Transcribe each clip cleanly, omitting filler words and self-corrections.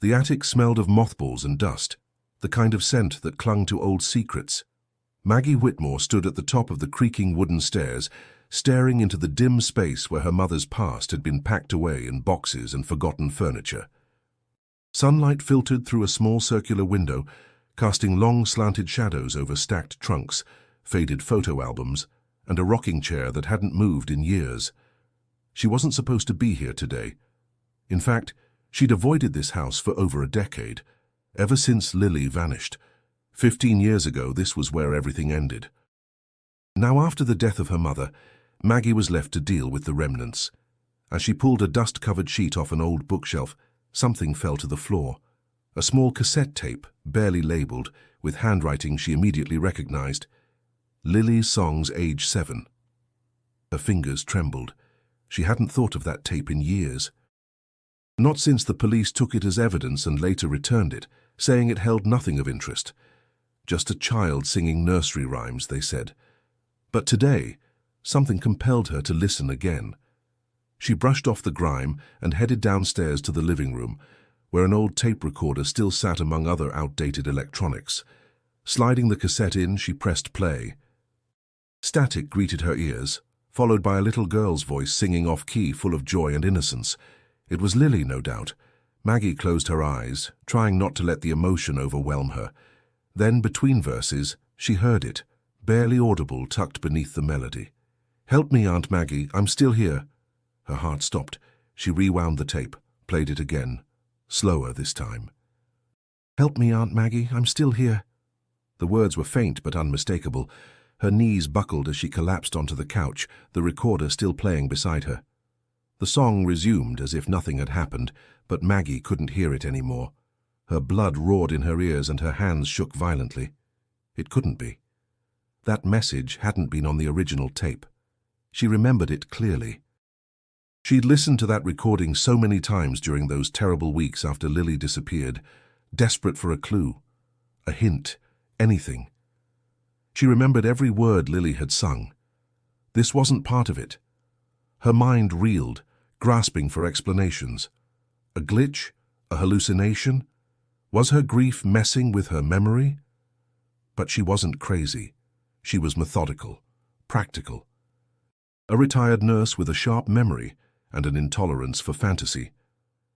The attic smelled of mothballs and dust, the kind of scent that clung to old secrets. Maggie Whitmore stood at the top of the creaking wooden stairs, staring into the dim space where her mother's past had been packed away in boxes and forgotten furniture. Sunlight filtered through a small circular window, casting long slanted shadows over stacked trunks, faded photo albums, and a rocking chair that hadn't moved in years. She wasn't supposed to be here today. In fact, she'd avoided this house for over a decade, ever since Lily vanished. 15 years ago, this was where everything ended. Now, after the death of her mother, Maggie was left to deal with the remnants. As she pulled a dust-covered sheet off an old bookshelf, something fell to the floor. A small cassette tape, barely labeled, with handwriting she immediately recognized. Lily's songs age 7. Her fingers trembled. She hadn't thought of that tape in years. Not since the police took it as evidence and later returned it, saying it held nothing of interest. Just a child singing nursery rhymes, they said. But today, something compelled her to listen again. She brushed off the grime and headed downstairs to the living room, where an old tape recorder still sat among other outdated electronics. Sliding the cassette in, she pressed play. Static greeted her ears, followed by a little girl's voice singing off-key, full of joy and innocence. It was Lily, no doubt. Maggie closed her eyes, trying not to let the emotion overwhelm her. Then, between verses, she heard it, barely audible, tucked beneath the melody. "Help me, Aunt Maggie, I'm still here." Her heart stopped. She rewound the tape, played it again, slower this time. "Help me, Aunt Maggie, I'm still here." The words were faint but unmistakable. Her knees buckled as she collapsed onto the couch, the recorder still playing beside her. The song resumed as if nothing had happened, but Maggie couldn't hear it anymore. Her blood roared in her ears and her hands shook violently. It couldn't be. That message hadn't been on the original tape. She remembered it clearly. She'd listened to that recording so many times during those terrible weeks after Lily disappeared, desperate for a clue, a hint, anything. She remembered every word Lily had sung. This wasn't part of it. Her mind reeled, grasping for explanations. A glitch? A hallucination? Was her grief messing with her memory? But she wasn't crazy. She was methodical, practical. A retired nurse with a sharp memory and an intolerance for fantasy.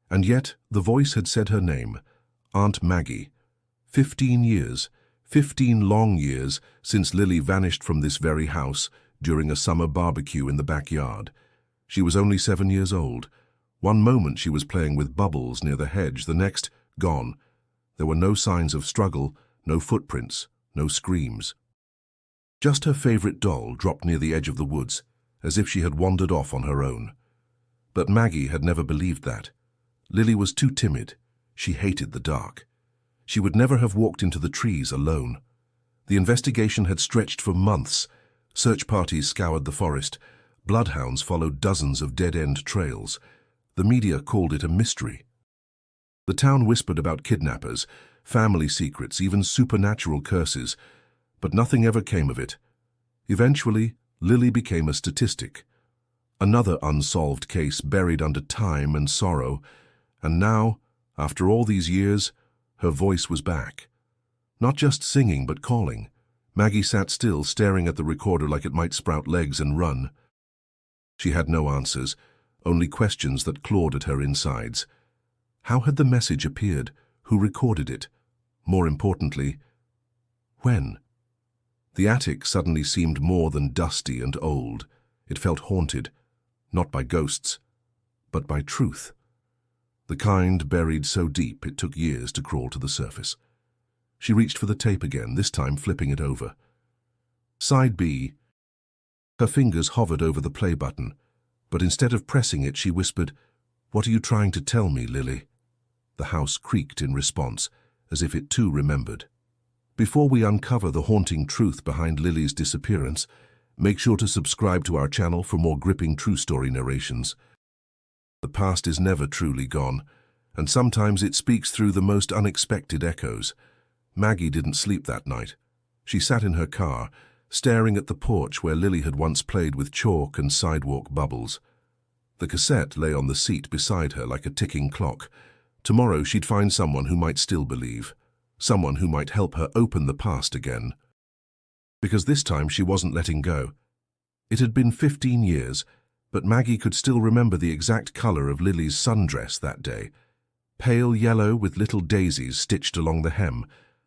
And yet the voice had said her name, Aunt Maggie. 15 years, 15 long years since Lily vanished from this very house during a summer barbecue in the backyard. She was only 7 years old. One moment she was playing with bubbles near the hedge, the next, gone. There were no signs of struggle, no footprints, no screams. Just her favorite doll dropped near the edge of the woods, as if she had wandered off on her own. But Maggie had never believed that. Lily was too timid. She hated the dark. She would never have walked into the trees alone. The investigation had stretched for months. Search parties scoured the forest. Bloodhounds followed dozens of dead-end trails. The media called it a mystery. The town whispered about kidnappers, family secrets, even supernatural curses, but nothing ever came of it. Eventually, Lily became a statistic. Another unsolved case buried under time and sorrow, and now, after all these years, her voice was back. Not just singing, but calling. Maggie sat still, staring at the recorder like it might sprout legs and run. She had no answers, only questions that clawed at her insides. How had the message appeared? Who recorded it? More importantly, when? The attic suddenly seemed more than dusty and old. It felt haunted, not by ghosts, but by truth. The kind buried so deep it took years to crawl to the surface. She reached for the tape again, this time flipping it over. Side B. Her fingers hovered over the play button, but instead of pressing it, she whispered, "What are you trying to tell me, Lily?" The house creaked in response, as if it too remembered. Before we uncover the haunting truth behind Lily's disappearance, make sure to subscribe to our channel for more gripping true story narrations. The past is never truly gone, and sometimes it speaks through the most unexpected echoes. Maggie didn't sleep that night. She sat in her car, staring at the porch where Lily had once played with chalk and sidewalk bubbles. The cassette lay on the seat beside her like a ticking clock, Tomorrow she'd find someone who might still believe, someone who might help her open the past again. Because this time she wasn't letting go. It had been 15 years, but Maggie could still remember the exact color of Lily's sundress that day. Pale yellow with little daisies stitched along the hem,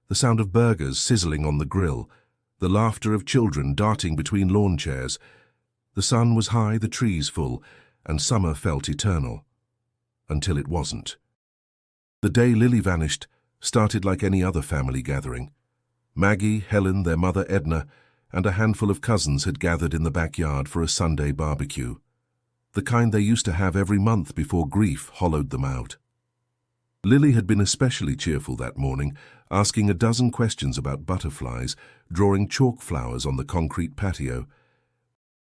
the sound of burgers sizzling on the grill, the laughter of children darting between lawn chairs. The sun was high, the trees full, and summer felt eternal. Until it wasn't. The day Lily vanished started like any other family gathering. Maggie, Helen, their mother Edna, and a handful of cousins had gathered in the backyard for a Sunday barbecue. The kind they used to have every month before grief hollowed them out. Lily had been especially cheerful that morning, asking a dozen questions about butterflies, drawing chalk flowers on the concrete patio.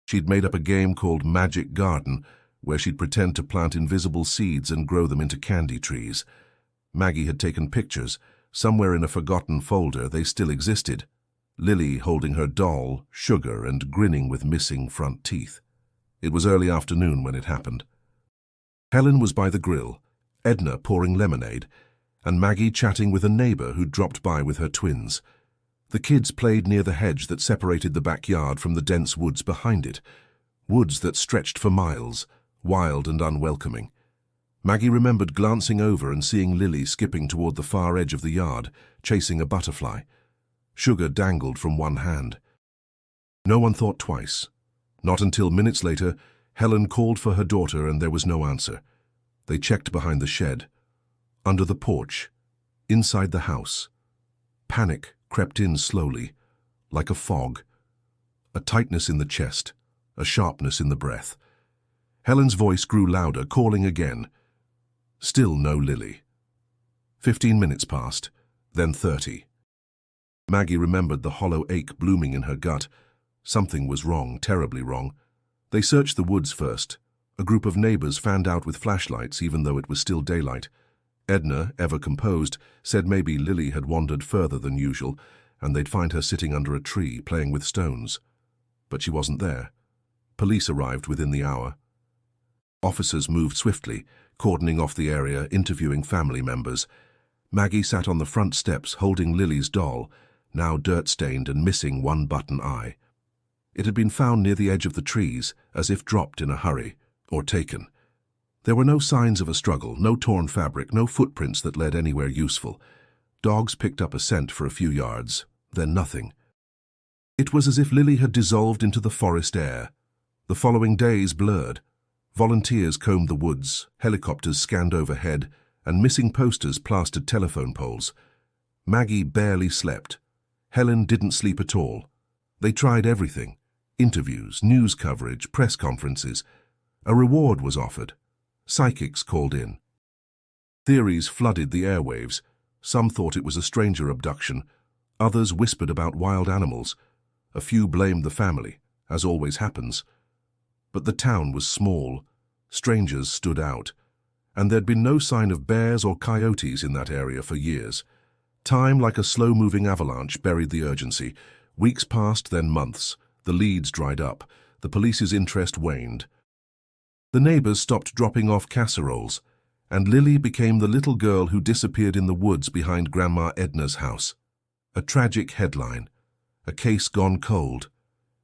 She'd made up a game called Magic Garden, where she'd pretend to plant invisible seeds and grow them into candy trees. Maggie had taken pictures. Somewhere in a forgotten folder they still existed. Lily holding her doll, Sugar, and grinning with missing front teeth. It was early afternoon when it happened. Helen was by the grill, Edna pouring lemonade, and Maggie chatting with a neighbor who'd dropped by with her twins. The kids played near the hedge that separated the backyard from the dense woods behind it, woods that stretched for miles, wild and unwelcoming. Maggie remembered glancing over and seeing Lily skipping toward the far edge of the yard, chasing a butterfly. Sugar dangled from one hand. No one thought twice. Not until minutes later, Helen called for her daughter and there was no answer. They checked behind the shed, under the porch, inside the house. Panic crept in slowly, like a fog. A tightness in the chest, a sharpness in the breath. Helen's voice grew louder, calling again. Still no Lily. 15 minutes passed, then 30. Maggie remembered the hollow ache blooming in her gut. Something was wrong, terribly wrong. They searched the woods first. A group of neighbors fanned out with flashlights even though it was still daylight. Edna, ever composed, said maybe Lily had wandered further than usual and they'd find her sitting under a tree playing with stones. But she wasn't there. Police arrived within the hour. Officers moved swiftly, cordoning off the area, interviewing family members. Maggie sat on the front steps holding Lily's doll, now dirt-stained and missing one button eye. It had been found near the edge of the trees, as if dropped in a hurry, or taken. There were no signs of a struggle, no torn fabric, no footprints that led anywhere useful. Dogs picked up a scent for a few yards, then nothing. It was as if Lily had dissolved into the forest air. The following days blurred. Volunteers combed the woods, helicopters scanned overhead, and missing posters plastered telephone poles. Maggie barely slept. Helen didn't sleep at all. They tried everything. Interviews, news coverage, press conferences. A reward was offered. Psychics called in. Theories flooded the airwaves. Some thought it was a stranger abduction. Others whispered about wild animals. A few blamed the family, as always happens. But the town was small. Strangers stood out. And there'd been no sign of bears or coyotes in that area for years. Time, like a slow-moving avalanche, buried the urgency. Weeks passed, then months. The leads dried up. The police's interest waned. The neighbors stopped dropping off casseroles, and Lily became the little girl who disappeared in the woods behind Grandma Edna's house. A tragic headline. A case gone cold.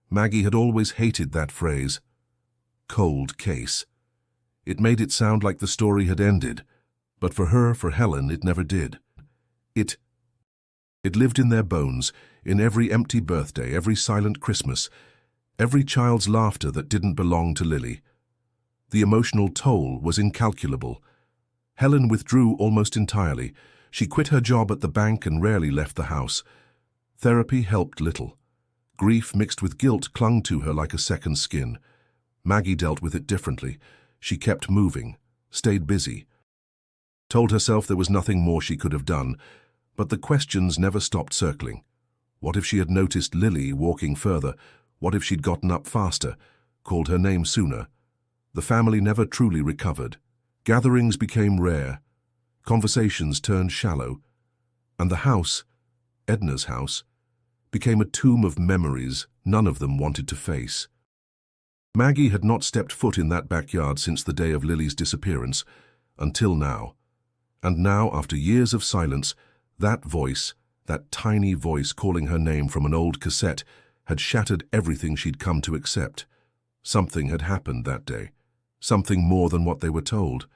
Maggie had always hated that phrase. Cold case. It made it sound like the story had ended, but for her, for Helen, it never did. It lived in their bones, in every empty birthday, every silent Christmas, every child's laughter that didn't belong to Lily. The emotional toll was incalculable. Helen withdrew almost entirely. She quit her job at the bank and rarely left the house. Therapy helped little. Grief mixed with guilt clung to her like a second skin. Maggie dealt with it differently. She kept moving, stayed busy. Told herself there was nothing more she could have done, but the questions never stopped circling. What if she had noticed Lily walking further? What if she'd gotten up faster, called her name sooner? The family never truly recovered. Gatherings became rare. Conversations turned shallow. And the house, Edna's house, became a tomb of memories none of them wanted to face. Maggie had not stepped foot in that backyard since the day of Lily's disappearance, until now. And now, after years of silence, that voice, that tiny voice calling her name from an old cassette, had shattered everything she'd come to accept. Something had happened that day. Something more than what they were told,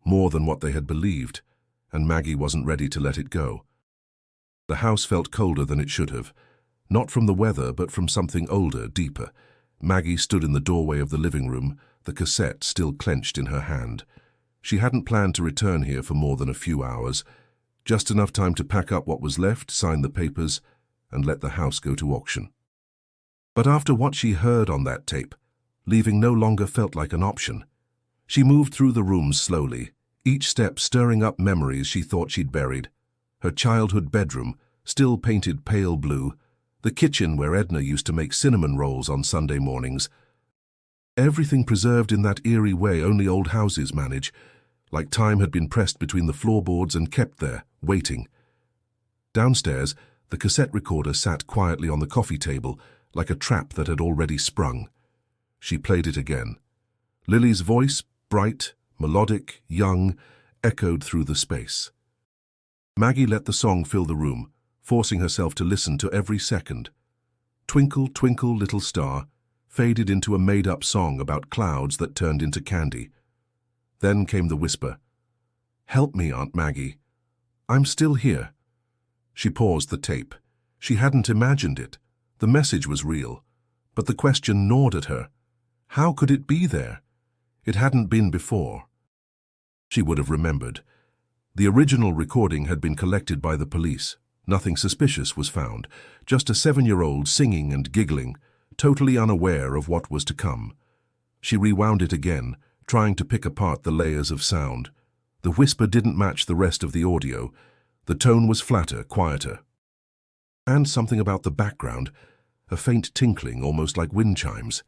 more than what they had believed, and Maggie wasn't ready to let it go. The house felt colder than it should have. Not from the weather, but from something older, deeper. Maggie stood in the doorway of the living room, the cassette still clenched in her hand. She hadn't planned to return here for more than a few hours, just enough time to pack up what was left, sign the papers, and let the house go to auction. But after what she heard on that tape, leaving no longer felt like an option. She moved through the rooms slowly, each step stirring up memories she thought she'd buried. Her childhood bedroom, still painted pale blue, the kitchen where Edna used to make cinnamon rolls on Sunday mornings. Everything preserved in that eerie way only old houses manage, like time had been pressed between the floorboards and kept there, waiting. Downstairs, the cassette recorder sat quietly on the coffee table, like a trap that had already sprung. She played it again. Lily's voice, bright, melodic, young, echoed through the space. Maggie let the song fill the room, forcing herself to listen to every second. Twinkle, Twinkle, Little Star faded into a made-up song about clouds that turned into candy. Then came the whisper. "Help me, Aunt Maggie. I'm still here." She paused the tape. She hadn't imagined it. The message was real, but the question gnawed at her. How could it be there? It hadn't been before. She would have remembered. The original recording had been collected by the police. Nothing suspicious was found, just a 7-year-old singing and giggling, totally unaware of what was to come. She rewound it again, trying to pick apart the layers of sound. The whisper didn't match the rest of the audio. The tone was flatter, quieter. And something about the background, a faint tinkling almost like wind chimes.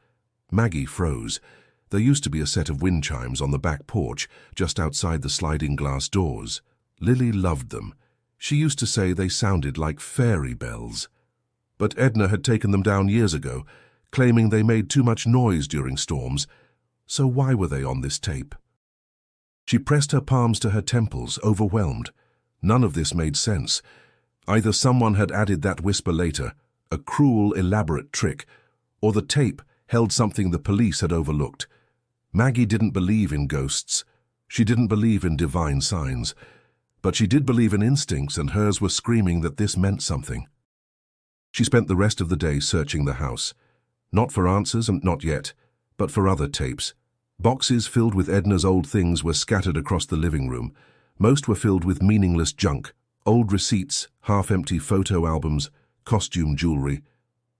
Maggie froze. There used to be a set of wind chimes on the back porch, just outside the sliding glass doors. Lily loved them. She used to say they sounded like fairy bells. But Edna had taken them down years ago, claiming they made too much noise during storms. So why were they on this tape? She pressed her palms to her temples, overwhelmed. None of this made sense. Either someone had added that whisper later, a cruel, elaborate trick, or the tape held something the police had overlooked. Maggie didn't believe in ghosts. She didn't believe in divine signs. But she did believe in instincts, and hers were screaming that this meant something. She spent the rest of the day searching the house. Not for answers, and not yet, but for other tapes. Boxes filled with Edna's old things were scattered across the living room. Most were filled with meaningless junk, old receipts, half-empty photo albums, costume jewelry.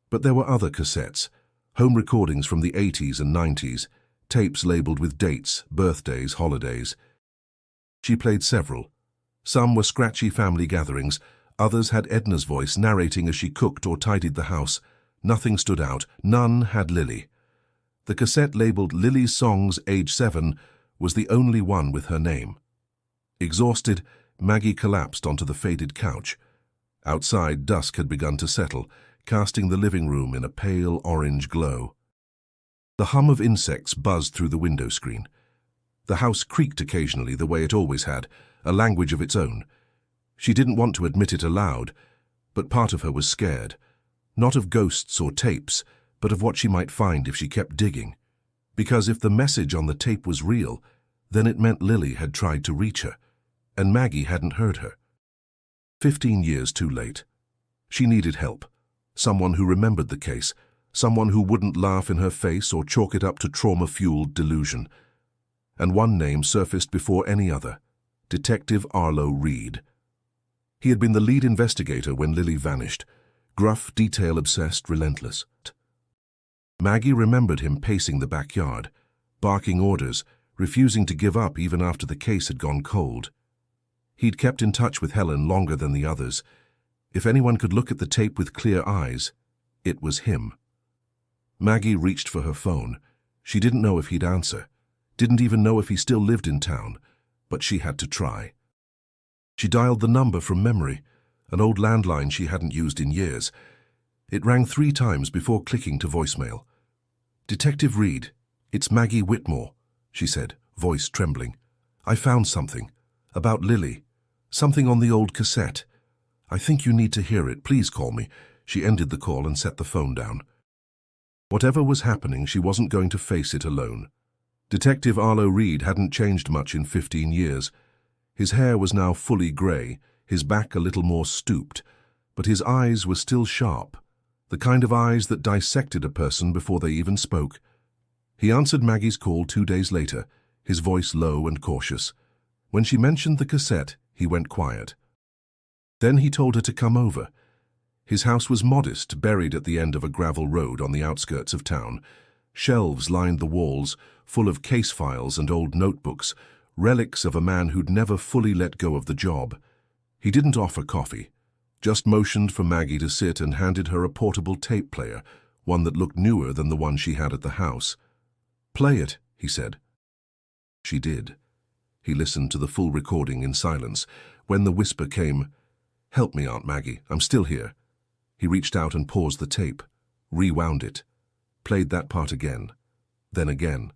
But there were other cassettes, home recordings from the 80s and 90s, tapes labeled with dates, birthdays, holidays. She played several. Some were scratchy family gatherings, others had Edna's voice narrating as she cooked or tidied the house. Nothing stood out, none had Lily. The cassette labeled Lily's Songs, Age 7, was the only one with her name. Exhausted, Maggie collapsed onto the faded couch. Outside, dusk had begun to settle, casting the living room in a pale orange glow. The hum of insects buzzed through the window screen. The house creaked occasionally the way it always had, a language of its own. She didn't want to admit it aloud, but part of her was scared. Not of ghosts or tapes, but of what she might find if she kept digging. Because if the message on the tape was real, then it meant Lily had tried to reach her, and Maggie hadn't heard her. 15 years too late. She needed help. Someone who remembered the case, someone who wouldn't laugh in her face or chalk it up to trauma-fueled delusion. And one name surfaced before any other, Detective Arlo Reed. He had been the lead investigator when Lily vanished, gruff, detail-obsessed, relentless. Maggie remembered him pacing the backyard, barking orders, refusing to give up even after the case had gone cold. He'd kept in touch with Helen longer than the others. If anyone could look at the tape with clear eyes, it was him. Maggie reached for her phone. She didn't know if he'd answer, didn't even know if he still lived in town, but she had to try. She dialed the number from memory, an old landline she hadn't used in years. It rang 3 times before clicking to voicemail. "Detective Reed, it's Maggie Whitmore," she said, voice trembling. "I found something. About Lily. Something on the old cassette. I think you need to hear it. Please call me." She ended the call and set the phone down. Whatever was happening, she wasn't going to face it alone. Detective Arlo Reed hadn't changed much in 15 years. His hair was now fully grey, his back a little more stooped, but his eyes were still sharp, the kind of eyes that dissected a person before they even spoke. He answered Maggie's call 2 days later, his voice low and cautious. When she mentioned the cassette, he went quiet. Then he told her to come over. His house was modest, buried at the end of a gravel road on the outskirts of town. Shelves lined the walls, full of case files and old notebooks, relics of a man who'd never fully let go of the job. He didn't offer coffee, just motioned for Maggie to sit and handed her a portable tape player, one that looked newer than the one she had at the house. "Play it," he said. She did. He listened to the full recording in silence. When the whisper came, "Help me, Aunt Maggie, I'm still here." He reached out and paused the tape, rewound it, played that part again, then again.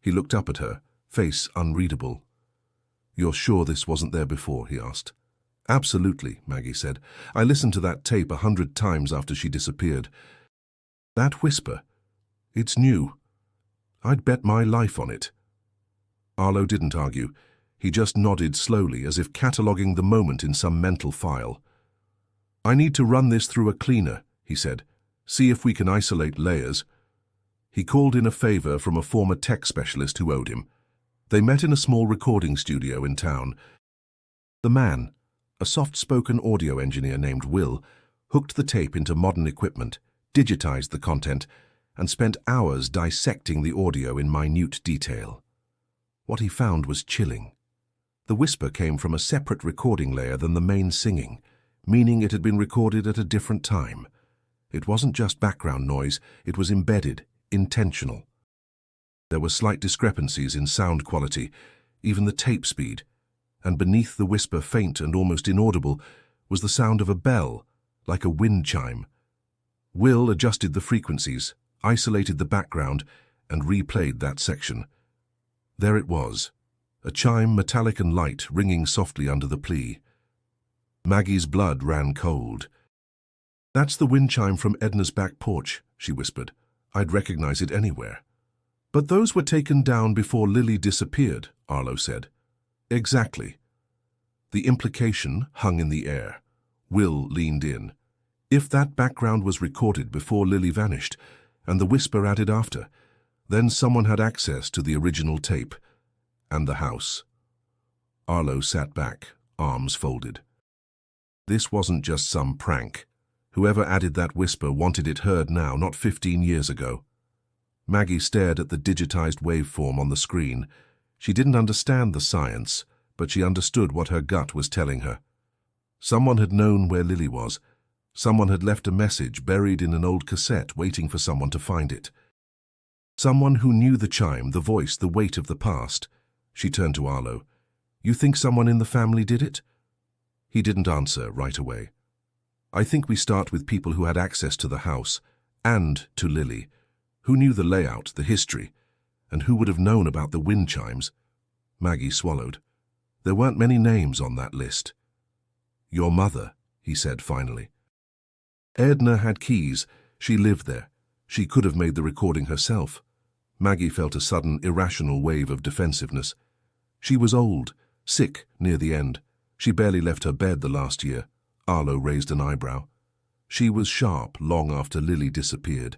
He looked up at her, face unreadable. "You're sure this wasn't there before?" he asked. "Absolutely," Maggie said. "I listened to that tape 100 times after she disappeared. That whisper, it's new. I'd bet my life on it." Arlo didn't argue. He just nodded slowly, as if cataloguing the moment in some mental file. "I need to run this through a cleaner," he said. "See if we can isolate layers." He called in a favor from a former tech specialist who owed him. They met in a small recording studio in town. The man, a soft-spoken audio engineer named Will, hooked the tape into modern equipment, digitized the content, and spent hours dissecting the audio in minute detail. What he found was chilling. The whisper came from a separate recording layer than the main singing, meaning it had been recorded at a different time. It wasn't just background noise, it was embedded, intentional. There were slight discrepancies in sound quality, even the tape speed, and beneath the whisper, faint and almost inaudible, was the sound of a bell, like a wind chime. Will adjusted the frequencies, isolated the background, and replayed that section. There it was, a chime metallic and light ringing softly under the plea. Maggie's blood ran cold. "That's the wind chime from Edna's back porch," she whispered. "I'd recognize it anywhere." "But those were taken down before Lily disappeared," Arlo said. "Exactly." The implication hung in the air. Will leaned in. If that background was recorded before Lily vanished, and the whisper added after, then someone had access to the original tape and the house. Arlo sat back, arms folded. This wasn't just some prank. Whoever added that whisper wanted it heard now, not 15 years ago. Maggie stared at the digitized waveform on the screen. She didn't understand the science, but she understood what her gut was telling her. Someone had known where Lily was. Someone had left a message buried in an old cassette waiting for someone to find it. Someone who knew the chime, the voice, the weight of the past. She turned to Arlo. "You think someone in the family did it?" He didn't answer right away. "I think we start with people who had access to the house, and to Lily, who knew the layout, the history, and who would have known about the wind chimes." Maggie swallowed. There weren't many names on that list. "Your mother," he said finally. Edna had keys. She lived there. She could have made the recording herself. Maggie felt a sudden, irrational wave of defensiveness. She was old, sick near the end. She barely left her bed the last year. Arlo raised an eyebrow. She was sharp long after Lily disappeared.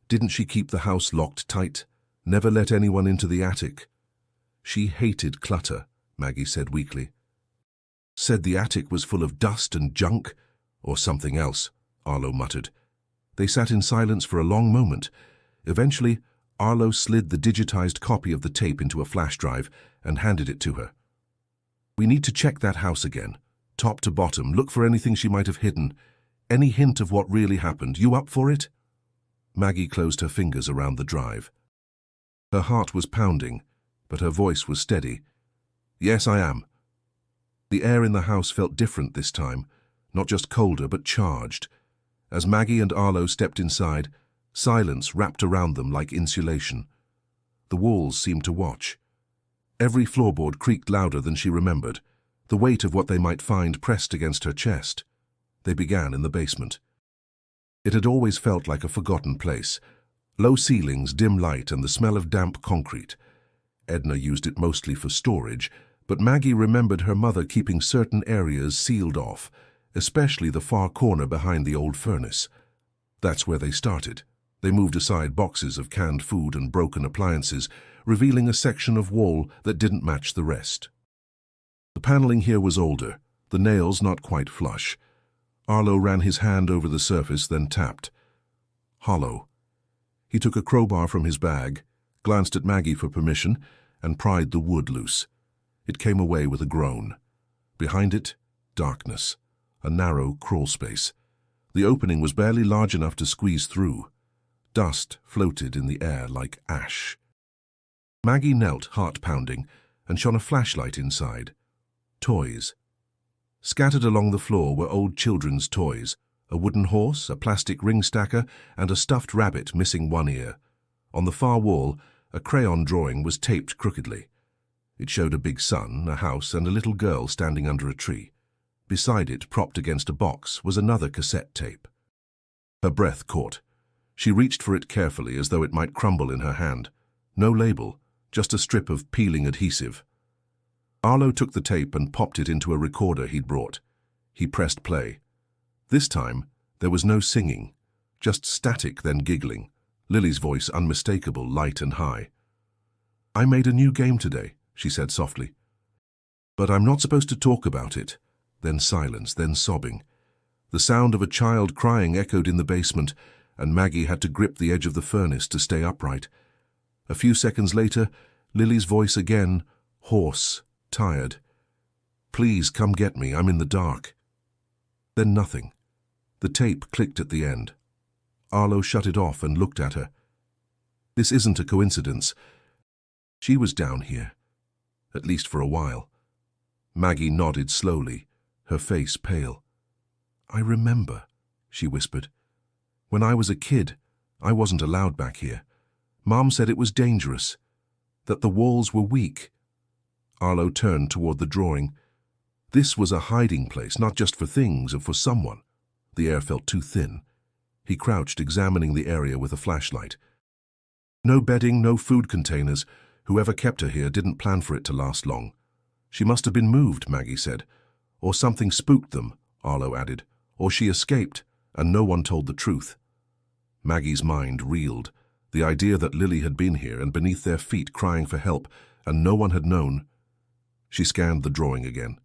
Didn't she keep the house locked tight? Never let anyone into the attic? She hated clutter, Maggie said weakly. Said the attic was full of dust and junk, or something else, Arlo muttered. They sat in silence for a long moment. Eventually, Arlo slid the digitized copy of the tape into a flash drive and handed it to her. "We need to check that house again, top to bottom, look for anything she might have hidden, any hint of what really happened. You up for it?" Maggie closed her fingers around the drive. Her heart was pounding, but her voice was steady. "Yes, I am." The air in the house felt different this time, not just colder but charged. As Maggie and Arlo stepped inside, silence wrapped around them like insulation. The walls seemed to watch. Every floorboard creaked louder than she remembered. the weight of what they might find pressed against her chest. They began in the basement. It had always felt like a forgotten place. Low ceilings, dim light, and the smell of damp concrete. Edna used it mostly for storage, but Maggie remembered her mother keeping certain areas sealed off, especially the far corner behind the old furnace. That's where they started. They moved aside boxes of canned food and broken appliances, revealing a section of wall that didn't match the rest. The paneling here was older, the nails not quite flush. Arlo ran his hand over the surface, then tapped. Hollow. He took a crowbar from his bag, glanced at Maggie for permission, and pried the wood loose. It came away with a groan. Behind it, darkness, a narrow crawl space. The opening was barely large enough to squeeze through. Dust floated in the air like ash. Maggie knelt, heart-pounding, and shone a flashlight inside. Toys. Scattered along the floor were old children's toys, a wooden horse, a plastic ring stacker, and a stuffed rabbit missing one ear. On the far wall, a crayon drawing was taped crookedly. It showed a big sun, a house, and a little girl standing under a tree. Beside it, propped against a box, was another cassette tape. Her breath caught. She reached for it carefully, as though it might crumble in her hand. No label, just a strip of peeling adhesive. Arlo took the tape and popped it into a recorder he'd brought. He pressed play. This time, there was no singing, just static, then giggling. Lily's voice unmistakable, light and high. "I made a new game today," she said softly. "But I'm not supposed to talk about it." Then silence, then sobbing. The sound of a child crying echoed in the basement, and Maggie had to grip the edge of the furnace to stay upright. A few seconds later, Lily's voice again, hoarse, tired. "Please come get me, I'm in the dark." Then nothing. The tape clicked at the end. Arlo shut it off and looked at her. This isn't a coincidence. She was down here, at least for a while. Maggie nodded slowly, her face pale. "I remember," she whispered. "When I was a kid, I wasn't allowed back here. Mom said it was dangerous, that the walls were weak." Arlo turned toward the drawing. This was a hiding place, not just for things, and for someone. The air felt too thin. He crouched, examining the area with a flashlight. No bedding, no food containers. Whoever kept her here didn't plan for it to last long. "She must have been moved," Maggie said. "Or something spooked them," Arlo added. "Or she escaped, and no one told the truth." Maggie's mind reeled. The idea that Lily had been here and beneath their feet crying for help, and no one had known. She scanned the drawing again.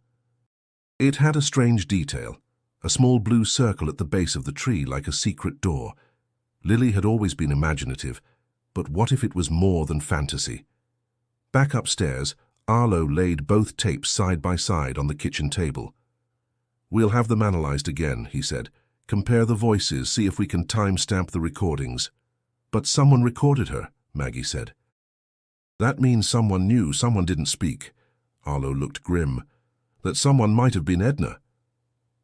It had a strange detail, a small blue circle at the base of the tree like a secret door. Lily had always been imaginative, but what if it was more than fantasy? Back upstairs, Arlo laid both tapes side by side on the kitchen table. "We'll have them analyzed again," he said. "Compare the voices, see if we can time-stamp the recordings." "But someone recorded her," Maggie said. "That means someone knew, someone didn't speak." Arlo looked grim. "That someone might have been Edna."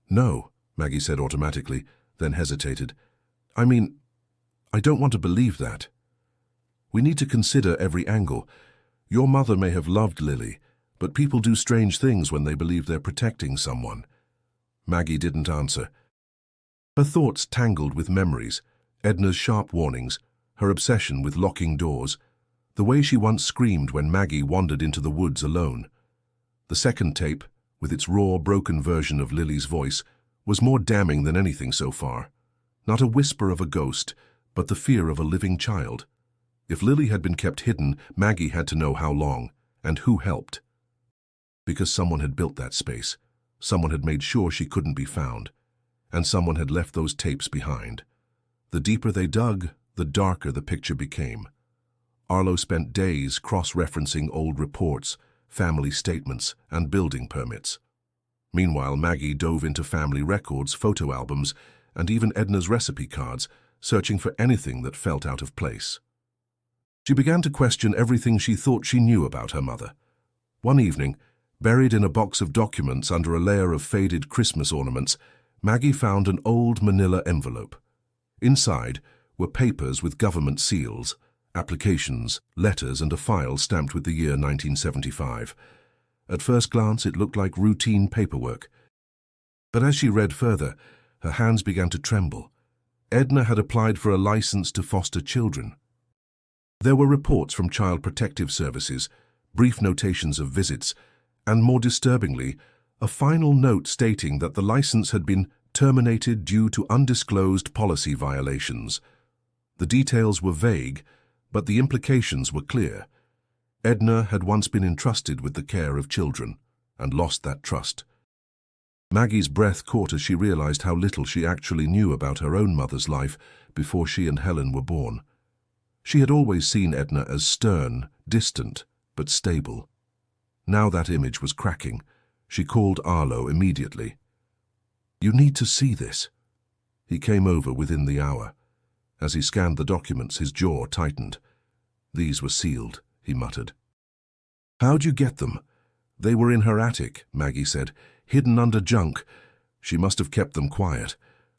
"No," Maggie said automatically, then hesitated. "I mean, I don't want to believe that. We need to consider every angle. Your mother may have loved Lily, but people do strange things when they believe they're protecting someone." Maggie didn't answer. Her thoughts tangled with memories, Edna's sharp warnings, her obsession with locking doors, the way she once screamed when Maggie wandered into the woods alone. The second tape, with its raw, broken version of Lily's voice, was more damning than anything so far. Not a whisper of a ghost, but the fear of a living child. If Lily had been kept hidden, Maggie had to know how long, and who helped. Because someone had built that space, someone had made sure she couldn't be found, and someone had left those tapes behind. The deeper they dug, the darker the picture became. Arlo spent days cross-referencing old reports, family statements, and building permits. Meanwhile, Maggie dove into family records, photo albums, and even Edna's recipe cards, searching for anything that felt out of place. She began to question everything she thought she knew about her mother. One evening, buried in a box of documents under a layer of faded Christmas ornaments, Maggie found an old manila envelope. Inside were papers with government seals, applications, letters, and a file stamped with the year 1975. At first glance, it looked like routine paperwork. But as she read further, her hands began to tremble. Edna had applied for a license to foster children. There were reports from Child Protective Services, brief notations of visits, and more disturbingly, a final note stating that the license had been terminated due to undisclosed policy violations. The details were vague, but the implications were clear. Edna had once been entrusted with the care of children and lost that trust. Maggie's breath caught as she realized how little she actually knew about her own mother's life before she and Helen were born. She had always seen Edna as stern, distant, but stable. Now that image was cracking. She called Arlo immediately. "You need to see this." He came over within the hour. As he scanned the documents, his jaw tightened. "These were sealed," he muttered. "How'd you get them?" "They were in her attic," Maggie said, "hidden under junk. She must have kept them quiet.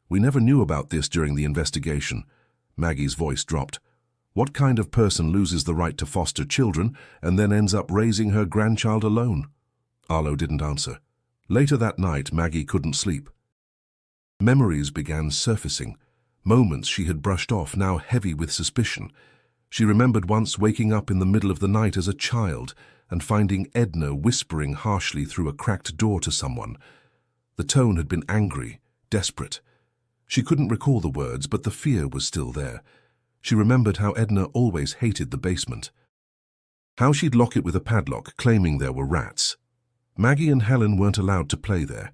We never knew about this during the investigation." Maggie's voice dropped. "What kind of person loses the right to foster children and then ends up raising her grandchild alone?" Arlo didn't answer. Later that night, Maggie couldn't sleep. Memories began surfacing, moments she had brushed off, now heavy with suspicion. She remembered once waking up in the middle of the night as a child and finding Edna whispering harshly through a cracked door to someone. The tone had been angry, desperate. She couldn't recall the words, but the fear was still there. She remembered how Edna always hated the basement. How she'd lock it with a padlock, claiming there were rats. Maggie and Helen weren't allowed to play there,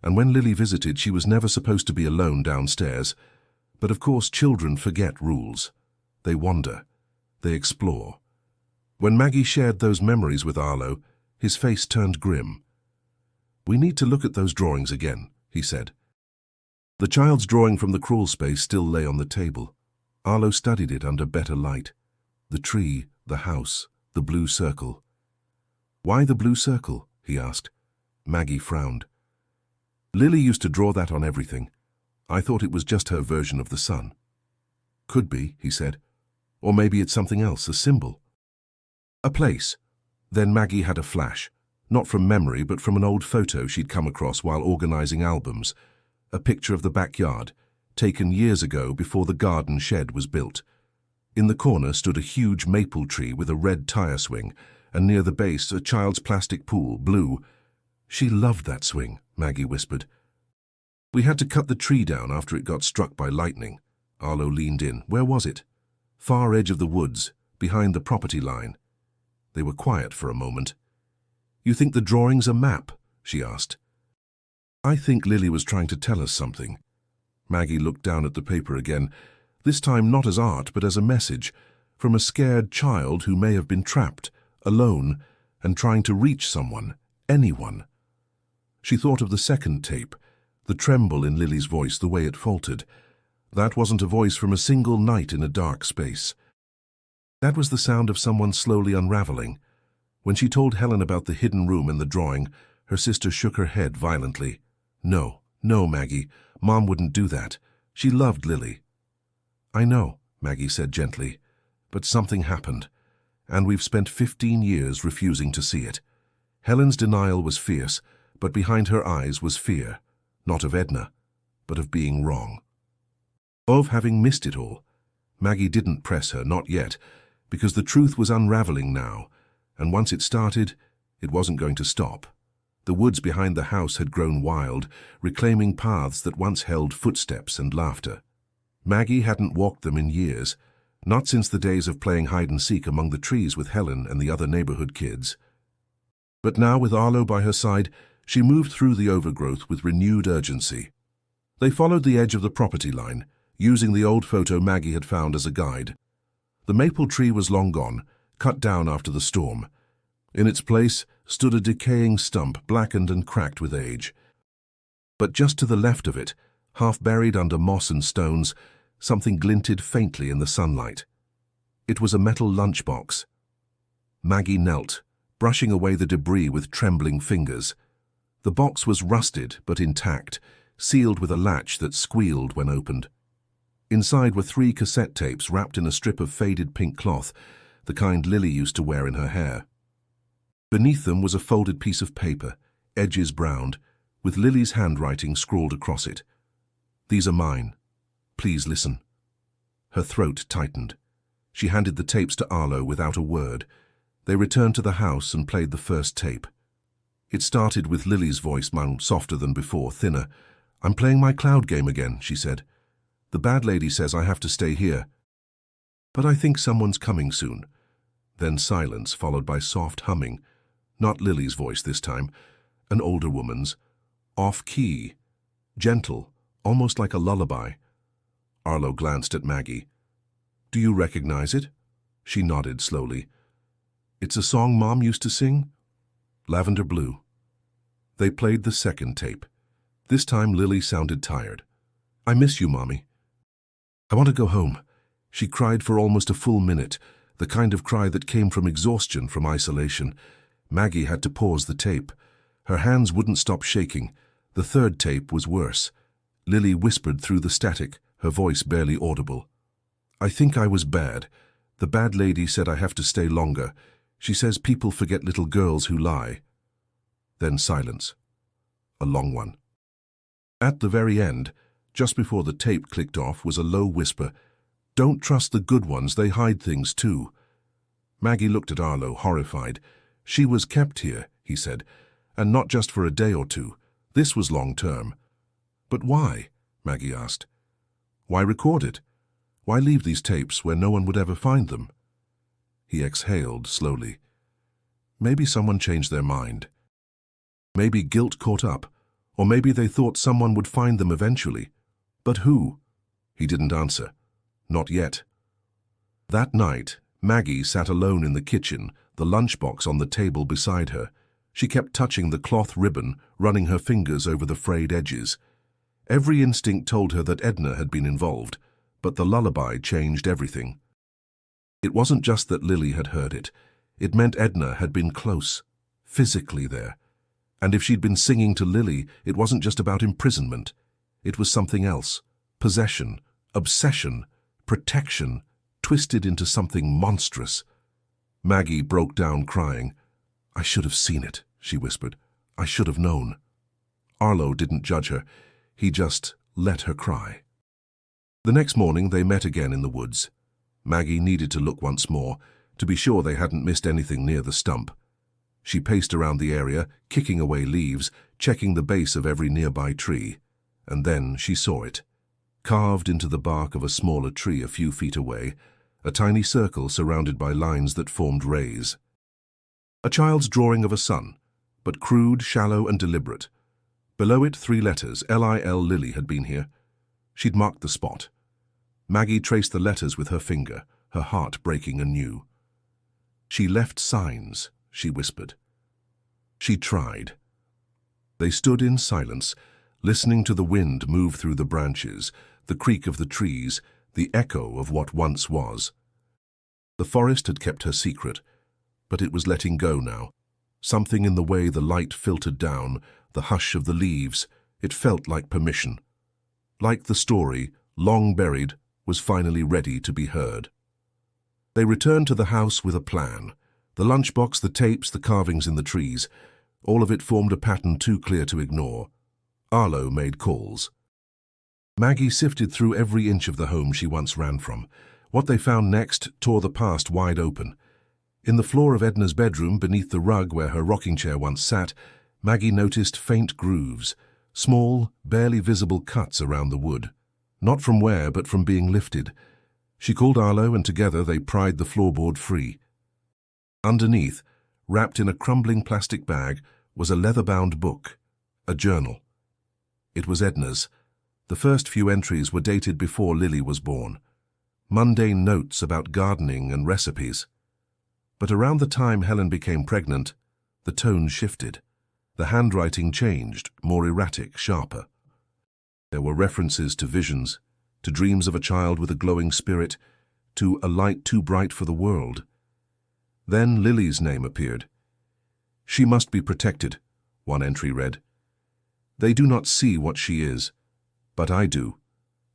and when Lily visited, she was never supposed to be alone downstairs. But of course, children forget rules. They wander. They explore. When Maggie shared those memories with Arlo, his face turned grim. "We need to look at those drawings again," he said. The child's drawing from the crawl space still lay on the table. Arlo studied it under better light. The tree, the house, the blue circle. "Why the blue circle?" he asked. Maggie frowned. "Lily used to draw that on everything. I thought it was just her version of the sun." "Could be," he said. "Or maybe it's something else, a symbol." "A place." Then Maggie had a flash, not from memory but from an old photo she'd come across while organizing albums. A picture of the backyard, taken years ago before the garden shed was built. In the corner stood a huge maple tree with a red tire swing, and near the base a child's plastic pool, blue. "She loved that swing," Maggie whispered. "We had to cut the tree down after it got struck by lightning." Arlo leaned in. "Where was it?" "Far edge of the woods, behind the property line." They were quiet for a moment. "You think the drawing's a map?" she asked. "I think Lily was trying to tell us something." Maggie looked down at the paper again, this time not as art but as a message, from a scared child who may have been trapped, alone, and trying to reach someone, anyone. She thought of the second tape, the tremble in Lily's voice, the way it faltered. That wasn't a voice from a single night in a dark space. That was the sound of someone slowly unraveling. When she told Helen about the hidden room and the drawing, her sister shook her head violently. "No, no, Maggie, Mom wouldn't do that. She loved Lily." "I know," Maggie said gently, "but something happened, and we've spent 15 years refusing to see it." Helen's denial was fierce, but behind her eyes was fear, not of Edna, but of being wrong. Of having missed it all. Maggie didn't press her, not yet, because the truth was unraveling now, and once it started, it wasn't going to stop. The woods behind the house had grown wild, reclaiming paths that once held footsteps and laughter. Maggie hadn't walked them in years, not since the days of playing hide-and-seek among the trees with Helen and the other neighborhood kids. But now, with Arlo by her side, she moved through the overgrowth with renewed urgency. They followed the edge of the property line, using the old photo Maggie had found as a guide. The maple tree was long gone, cut down after the storm. In its place stood a decaying stump, blackened and cracked with age. But just to the left of it, half buried under moss and stones, something glinted faintly in the sunlight. It was a metal lunchbox. Maggie knelt, brushing away the debris with trembling fingers. The box was rusted but intact, sealed with a latch that squealed when opened. Inside were 3 cassette tapes wrapped in a strip of faded pink cloth, the kind Lily used to wear in her hair. Beneath them was a folded piece of paper, edges browned, with Lily's handwriting scrawled across it. "These are mine. Please listen." Her throat tightened. She handed the tapes to Arlo without a word. They returned to the house and played the first tape. It started with Lily's voice, softer than before, thinner. "I'm playing my cloud game again," she said. "The bad lady says I have to stay here. But I think someone's coming soon." Then silence, followed by soft humming. Not Lily's voice this time, an older woman's. Off-key, gentle, almost like a lullaby. Arlo glanced at Maggie. "Do you recognize it?" She nodded slowly. "It's a song Mom used to sing?" "Lavender Blue." They played the second tape. This time Lily sounded tired. "I miss you, Mommy. I want to go home." She cried for almost a full minute, the kind of cry that came from exhaustion, from isolation. Maggie had to pause the tape. Her hands wouldn't stop shaking. The third tape was worse. Lily whispered through the static, her voice barely audible. "I think I was bad. The bad lady said I have to stay longer. She says people forget little girls who lie." Then silence. A long one. At the very end, just before the tape clicked off, was a low whisper. "Don't trust the good ones, they hide things too." Maggie looked at Arlo, horrified. "She was kept here," he said, "and not just for a day or two. This was long-term." "But why?" Maggie asked. "Why record it? Why leave these tapes where no one would ever find them?" He exhaled slowly. Maybe someone changed their mind. Maybe guilt caught up, or maybe they thought someone would find them eventually. But who? He didn't answer. Not yet. That night, Maggie sat alone in the kitchen, the lunchbox on the table beside her. She kept touching the cloth ribbon, running her fingers over the frayed edges. Every instinct told her that Edna had been involved, but the lullaby changed everything. It wasn't just that Lily had heard it. It meant Edna had been close, physically there. And if she'd been singing to Lily, it wasn't just about imprisonment. It was something else. Possession, obsession, protection, twisted into something monstrous. Maggie broke down crying. "I should have seen it," she whispered. "I should have known." Arlo didn't judge her. He just let her cry. The next morning they met again in the woods. Maggie needed to look once more, to be sure they hadn't missed anything near the stump. She paced around the area, kicking away leaves, checking the base of every nearby tree. And then she saw it. Carved into the bark of a smaller tree a few feet away, a tiny circle surrounded by lines that formed rays. A child's drawing of a sun, but crude, shallow, and deliberate. Below it, 3 letters, L-I-L. Lily had been here. She'd marked the spot. Maggie traced the letters with her finger, her heart breaking anew. "She left signs," she whispered. She tried. They stood in silence, listening to the wind move through the branches, the creak of the trees, the echo of what once was. The forest had kept her secret, but it was letting go now. Something in the way the light filtered down, the hush of the leaves, it felt like permission. Like the story, long buried, was finally ready to be heard. They returned to the house with a plan. The lunchbox, the tapes, the carvings in the trees, all of it formed a pattern too clear to ignore. Arlo made calls. Maggie sifted through every inch of the home she once ran from. What they found next tore the past wide open. In the floor of Edna's bedroom, beneath the rug where her rocking chair once sat, Maggie noticed faint grooves, small, barely visible cuts around the wood. Not from wear, but from being lifted. She called Arlo, and together they pried the floorboard free. Underneath, wrapped in a crumbling plastic bag, was a leather-bound book, a journal. It was Edna's. The first few entries were dated before Lily was born. Mundane notes about gardening and recipes. But around the time Helen became pregnant, the tone shifted. The handwriting changed, more erratic, sharper. There were references to visions, to dreams of a child with a glowing spirit, to a light too bright for the world. Then Lily's name appeared. "She must be protected," one entry read. "They do not see what she is, but I do.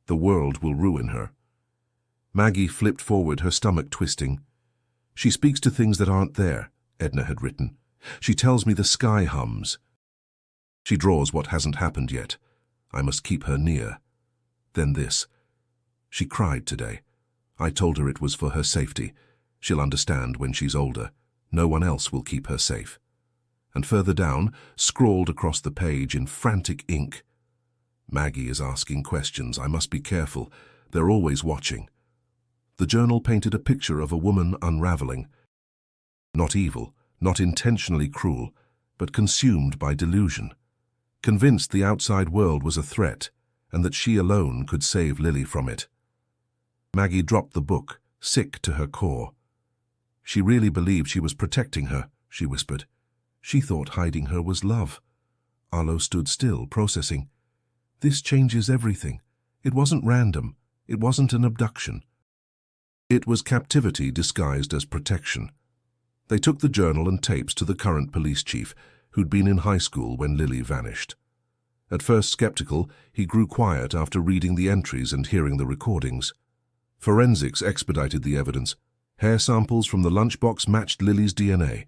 The world will ruin her." Maggie flipped forward, her stomach twisting. "She speaks to things that aren't there," Edna had written. She tells me the sky hums. She draws what hasn't happened yet. I must keep her near. Then this. She cried today. I told her it was for her safety. She'll understand when she's older. No one else will keep her safe. And further down, scrawled across the page in frantic ink, Maggie is asking questions. I must be careful. They're always watching. The journal painted a picture of a woman unraveling. Not evil, not intentionally cruel, but consumed by delusion. Convinced the outside world was a threat, and that she alone could save Lily from it. Maggie dropped the book, sick to her core. She really believed she was protecting her, she whispered. She thought hiding her was love. Arlo stood still, processing. This changes everything. It wasn't random. It wasn't an abduction. It was captivity disguised as protection. They took the journal and tapes to the current police chief, who'd been in high school when Lily vanished. At first skeptical, he grew quiet after reading the entries and hearing the recordings. Forensics expedited the evidence. Hair samples from the lunchbox matched Lily's DNA.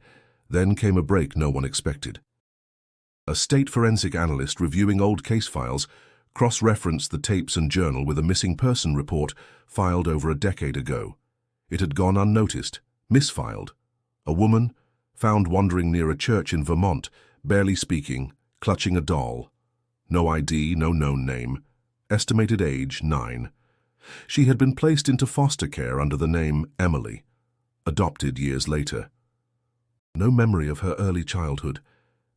Then came a break no one expected. A state forensic analyst reviewing old case files cross-referenced the tapes and journal with a missing person report filed over a decade ago. It had gone unnoticed, misfiled. A woman, found wandering near a church in Vermont, barely speaking, clutching a doll. No ID, no known name. Estimated age, 9. She had been placed into foster care under the name Emily, adopted years later. No memory of her early childhood,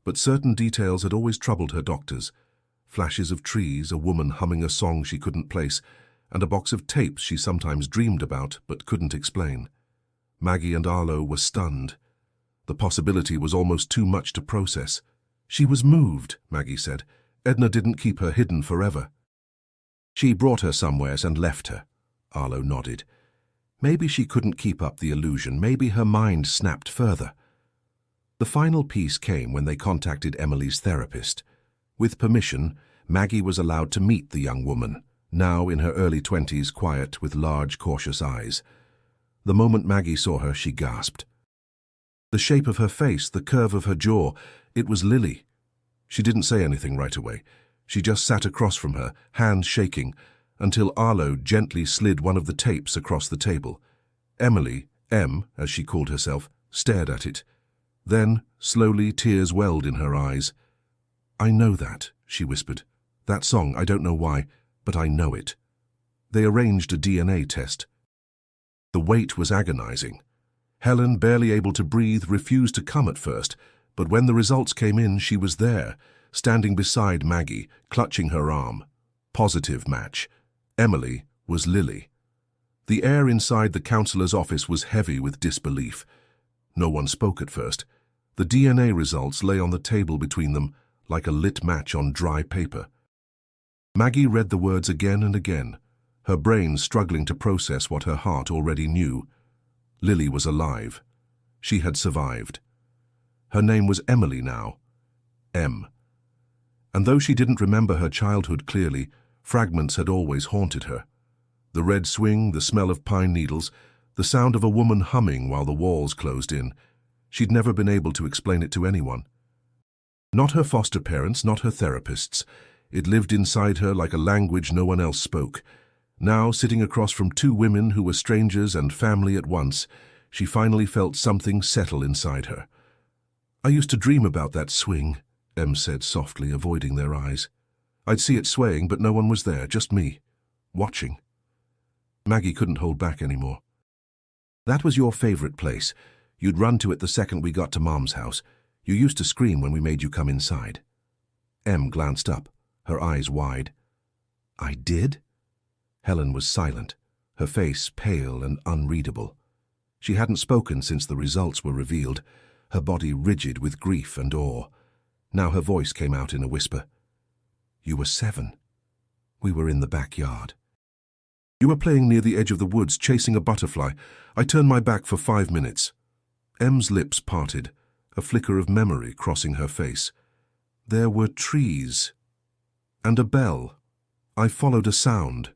but certain details had always troubled her doctors. Flashes of trees, a woman humming a song she couldn't place, and a box of tapes she sometimes dreamed about but couldn't explain. Maggie and Arlo were stunned. The possibility was almost too much to process. She was moved, Maggie said. Edna didn't keep her hidden forever. She brought her somewheres and left her. Arlo nodded. Maybe she couldn't keep up the illusion. Maybe her mind snapped further. The final piece came when they contacted Emily's therapist. With permission, Maggie was allowed to meet the young woman, now in her early 20s, quiet with large, cautious eyes. The moment Maggie saw her, she gasped. The shape of her face, the curve of her jaw, it was Lily. She didn't say anything right away. She just sat across from her, hands shaking, until Arlo gently slid one of the tapes across the table. Emily, M, as she called herself, stared at it. Then, slowly, tears welled in her eyes. I know that, she whispered. That song, I don't know why, but I know it. They arranged a DNA test. The wait was agonizing. Helen, barely able to breathe, refused to come at first, but when the results came in, she was there, standing beside Maggie, clutching her arm. Positive match. Emily was Lily. The air inside the counselor's office was heavy with disbelief. No one spoke at first. The DNA results lay on the table between them, like a lit match on dry paper. Maggie read the words again and again, her brain struggling to process what her heart already knew. Lily was alive. She had survived. Her name was Emily now. M. And though she didn't remember her childhood clearly, fragments had always haunted her. The red swing, the smell of pine needles, the sound of a woman humming while the walls closed in. She'd never been able to explain it to anyone. Not her foster parents, not her therapists. It lived inside her like a language no one else spoke. Now, sitting across from two women who were strangers and family at once, she finally felt something settle inside her. I used to dream about that swing, Em said softly, avoiding their eyes. I'd see it swaying, but no one was there, just me, watching. Maggie couldn't hold back anymore. That was your favorite place. You'd run to it the second we got to Mom's house. You used to scream when we made you come inside. Em glanced up, her eyes wide. I did? Helen was silent, her face pale and unreadable. She hadn't spoken since the results were revealed, her body rigid with grief and awe. Now her voice came out in a whisper. You were 7. We were in the backyard. You were playing near the edge of the woods, chasing a butterfly. I turned my back for 5 minutes. Em's lips parted, a flicker of memory crossing her face. There were trees. And a bell. I followed a sound.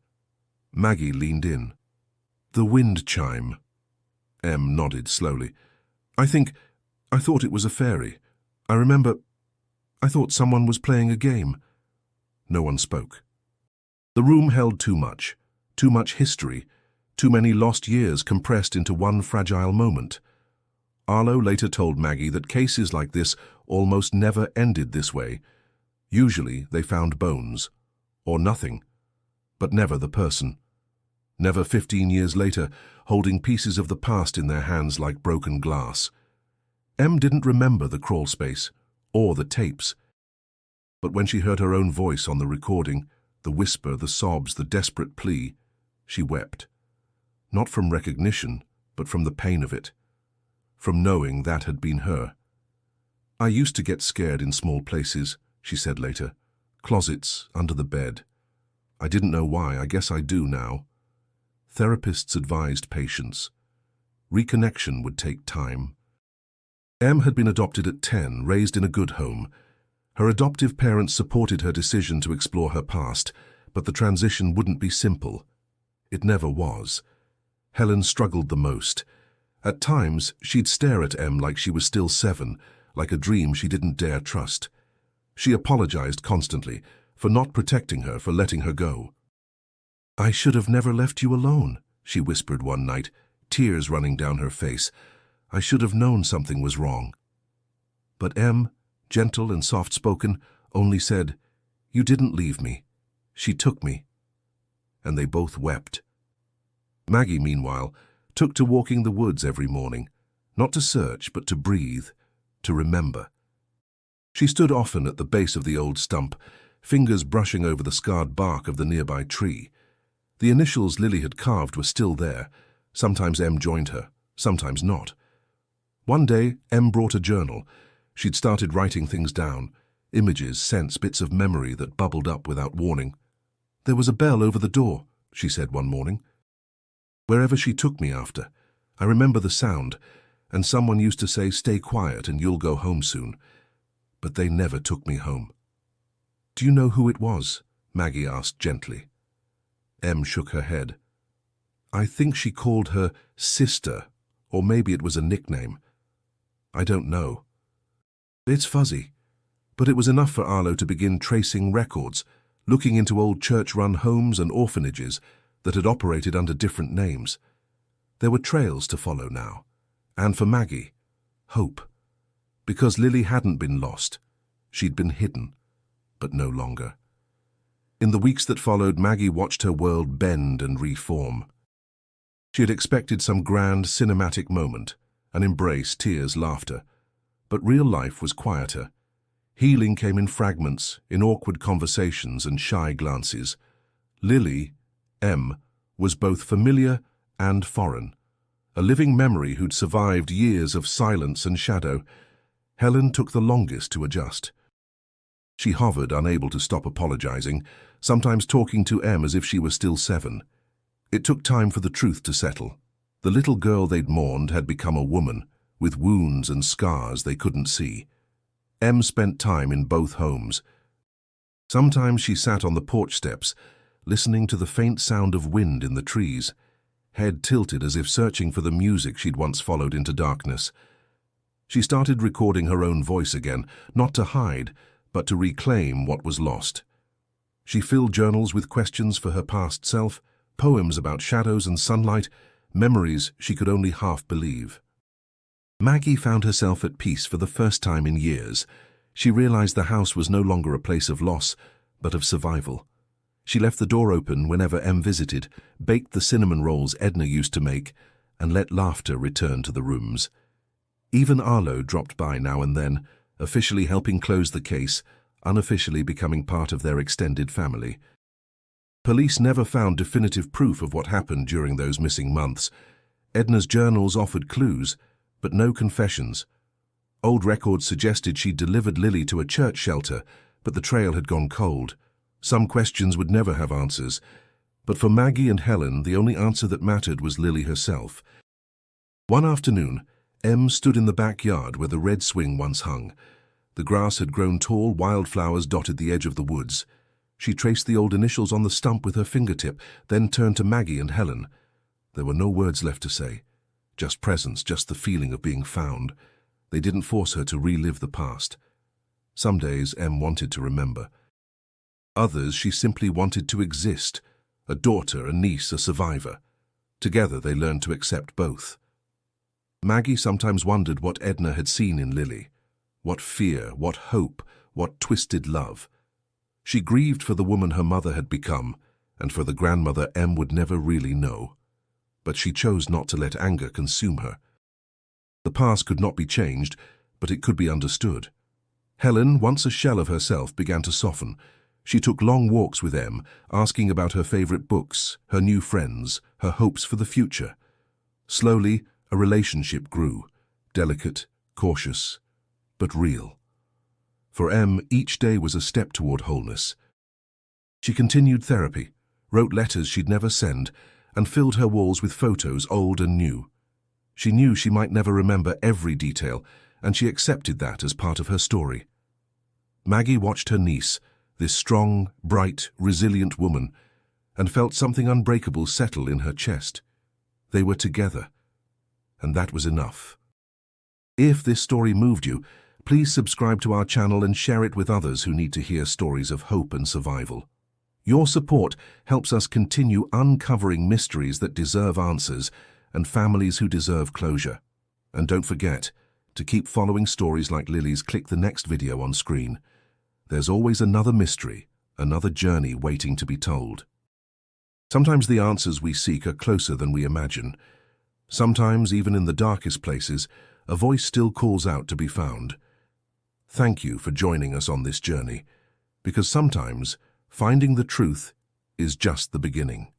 Maggie leaned in. The wind chime. Em nodded slowly. I think I thought it was a fairy. I thought someone was playing a game. No one spoke. The room held too much history, too many lost years compressed into one fragile moment. Arlo later told Maggie that cases like this almost never ended this way. Usually they found bones, or nothing, but never the person. Never 15 years later, holding pieces of the past in their hands like broken glass. Em didn't remember the crawl space, or the tapes. But when she heard her own voice on the recording, the whisper, the sobs, the desperate plea, she wept. Not from recognition, but from the pain of it. From knowing that had been her. I used to get scared in small places, she said later. Closets, under the bed. I didn't know why, I guess I do now. Therapists advised patience. Reconnection would take time. Em had been adopted at 10, raised in a good home. Her adoptive parents supported her decision to explore her past, but the transition wouldn't be simple. It never was. Helen struggled the most. At times, she'd stare at Em like she was still 7, like a dream she didn't dare trust. She apologized constantly for not protecting her, for letting her go. "I should have never left you alone," she whispered one night, tears running down her face. "I should have known something was wrong." But Em, gentle and soft-spoken, only said, "You didn't leave me. She took me." And they both wept. Maggie, meanwhile, took to walking the woods every morning, not to search, but to breathe, to remember. She stood often at the base of the old stump, fingers brushing over the scarred bark of the nearby tree. The initials Lily had carved were still there. Sometimes Em joined her, sometimes not. One day, Em brought a journal. She'd started writing things down, images, scents, bits of memory that bubbled up without warning. "There was a bell over the door," she said one morning. "Wherever she took me after. I remember the sound, and someone used to say, 'Stay quiet and you'll go home soon.' But they never took me home." "Do you know who it was?" Maggie asked gently. Em shook her head. "I think she called her sister, or maybe it was a nickname. I don't know. It's fuzzy, but it was enough for Arlo to begin tracing records, looking into old church-run homes and orphanages that had operated under different names. There were trails to follow now. And for Maggie, hope. Because Lily hadn't been lost. She'd been hidden, but no longer. In the weeks that followed, Maggie watched her world bend and reform. She had expected some grand cinematic moment, an embrace, tears, laughter. But real life was quieter. Healing came in fragments, in awkward conversations and shy glances. Lily, Em, was both familiar and foreign, a living memory who'd survived years of silence and shadow. Helen took the longest to adjust. She hovered, unable to stop apologizing, sometimes talking to Em as if she were still 7. It took time for the truth to settle. The little girl they'd mourned had become a woman, with wounds and scars they couldn't see. Em spent time in both homes. Sometimes she sat on the porch steps, listening to the faint sound of wind in the trees, head tilted as if searching for the music she'd once followed into darkness. She started recording her own voice again, not to hide, but to reclaim what was lost. She filled journals with questions for her past self, poems about shadows and sunlight, memories she could only half believe. Maggie found herself at peace for the first time in years. She realized the house was no longer a place of loss, but of survival. She left the door open whenever Em visited, baked the cinnamon rolls Edna used to make, and let laughter return to the rooms. Even Arlo dropped by now and then, officially helping close the case, unofficially becoming part of their extended family. Police never found definitive proof of what happened during those missing months. Edna's journals offered clues, but no confessions. Old records suggested she'd delivered Lily to a church shelter, but the trail had gone cold. Some questions would never have answers, but for Maggie and Helen, the only answer that mattered was Lily herself. One afternoon, Em stood in the backyard where the red swing once hung. The grass had grown tall, wildflowers dotted the edge of the woods. She traced the old initials on the stump with her fingertip, then turned to Maggie and Helen. There were no words left to say. Just presence, just the feeling of being found. They didn't force her to relive the past. Some days Em wanted to remember. Others she simply wanted to exist, a daughter, a niece, a survivor. Together they learned to accept both. Maggie sometimes wondered what Edna had seen in Lily. What fear, what hope, what twisted love. She grieved for the woman her mother had become, and for the grandmother Em would never really know. But she chose not to let anger consume her. The past could not be changed, but it could be understood. Helen, once a shell of herself, began to soften. She took long walks with Em, asking about her favorite books, her new friends, her hopes for the future. Slowly, a relationship grew, delicate, cautious, but real. For Em, each day was a step toward wholeness. She continued therapy, wrote letters she'd never send, and filled her walls with photos, old and new. She knew she might never remember every detail, and she accepted that as part of her story. Maggie watched her niece, this strong, bright, resilient woman, and felt something unbreakable settle in her chest. They were together, and that was enough. If this story moved you, please subscribe to our channel and share it with others who need to hear stories of hope and survival. Your support helps us continue uncovering mysteries that deserve answers and families who deserve closure. And don't forget, to keep following stories like Lily's, click the next video on screen. There's always another mystery, another journey waiting to be told. Sometimes the answers we seek are closer than we imagine. Sometimes, even in the darkest places, a voice still calls out to be found. Thank you for joining us on this journey, because sometimes finding the truth is just the beginning.